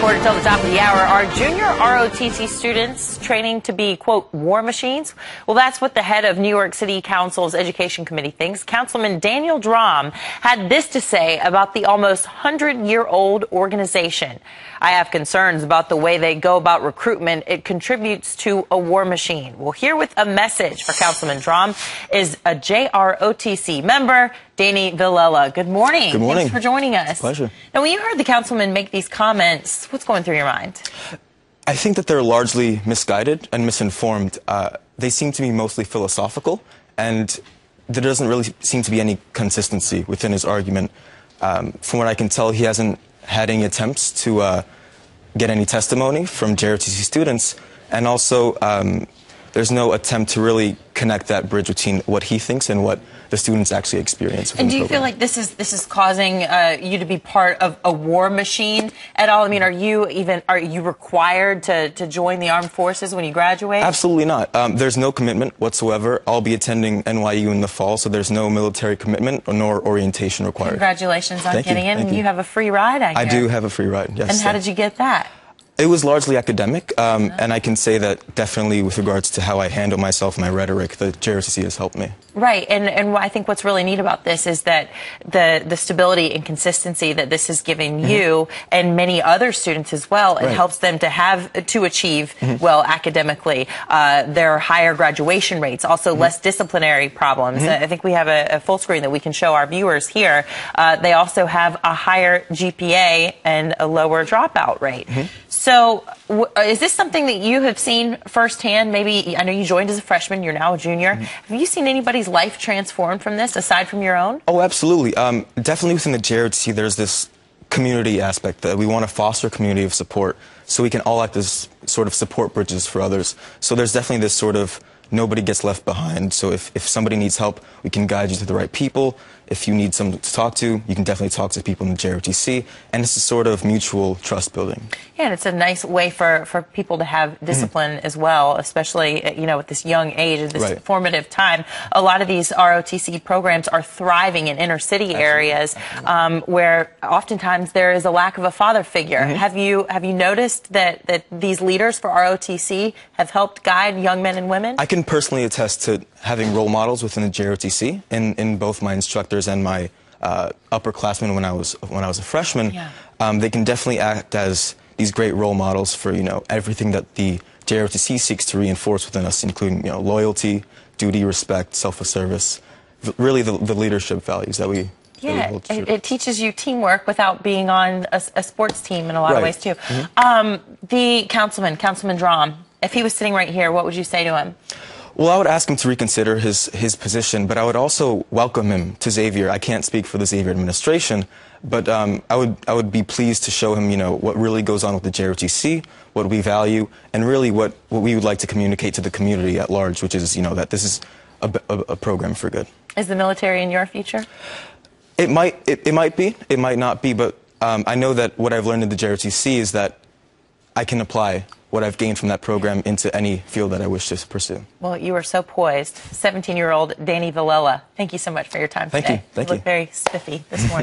Quarter till the top of the hour. Are junior ROTC students training to be, quote, war machines? Well, that's what the head of New York City Council's Education Committee thinks. Councilman Dromm had this to say about the almost 100-year-old organization. I have concerns about the way they go about recruitment. It contributes to a war machine. Well, here with a message for Councilman Dromm is a JROTC member, Danny Villela. Good morning. Good morning. Thanks for joining us. Pleasure. Now, when you heard the councilman make these comments, what's going through your mind? I think that they're largely misguided and misinformed. They seem to be mostly philosophical, and there doesn't really seem to be any consistency within his argument. From what I can tell, he hasn't had any attempts to get any testimony from JROTC students, and also there's no attempt to really connect that bridge between what he thinks and what the students actually experience. And do you feel like this is causing you to be part of a war machine at all? I mean, are you required to join the armed forces when you graduate? Absolutely not. There's no commitment whatsoever. I'll be attending NYU in the fall, so there's no military commitment nor orientation required. Congratulations on getting in. Thank you. You have a free ride, I guess. I do have a free ride, yes. And how did you get that? It was largely academic, and I can say that definitely with regards to how I handle myself, my rhetoric, the JROTC has helped me. Right, and I think what's really neat about this is that the stability and consistency that this is giving you and many other students as well, it helps them to achieve well academically. There are higher graduation rates, also less disciplinary problems. I think we have a full screen that we can show our viewers here. They also have a higher GPA and a lower dropout rate. So is this something that you have seen firsthand? Maybe, I know you joined as a freshman, you're now a junior. Have you seen anybody's life transformed from this, aside from your own? Oh, absolutely. Definitely within the JROTC, there's this community aspect that we want to foster a community of support so we can all act as sort of support bridges for others. So there's definitely this sort of nobody gets left behind. So if somebody needs help, we can guide you to the right people. If you need someone to talk to, you can definitely talk to people in the JROTC. And it's a sort of mutual trust building. Yeah, and it's a nice way for people to have discipline as well, especially, you know, at this young age, at this formative time. A lot of these ROTC programs are thriving in inner city areas where oftentimes there is a lack of a father figure. Have you noticed that these leaders for ROTC have helped guide young men and women? I can personally attest to having role models within the JROTC in both my instructors and my upperclassmen when I was a freshman. They can definitely act as these great role models for, you know, everything that the JROTC seeks to reinforce within us, including, you know, loyalty, duty, respect, self-service, really the leadership values that we hold true. It teaches you teamwork without being on a sports team in a lot of ways too. The Councilman Dromm, if he was sitting right here, what would you say to him? Well, I would ask him to reconsider his position, but I would also welcome him to Xavier. I can't speak for the Xavier administration, but I would be pleased to show him, you know, what really goes on with the JROTC, what we value, and really what we would like to communicate to the community at large, which is, you know, that this is a program for good. Is the military in your future? It might be, it might not be, but I know that what I've learned in the JROTC is that I can apply what I've gained from that program into any field that I wish to pursue. Well, you are so poised. 17-year-old Danny Villela, thank you so much for your time today. Thank you. You look very spiffy this morning.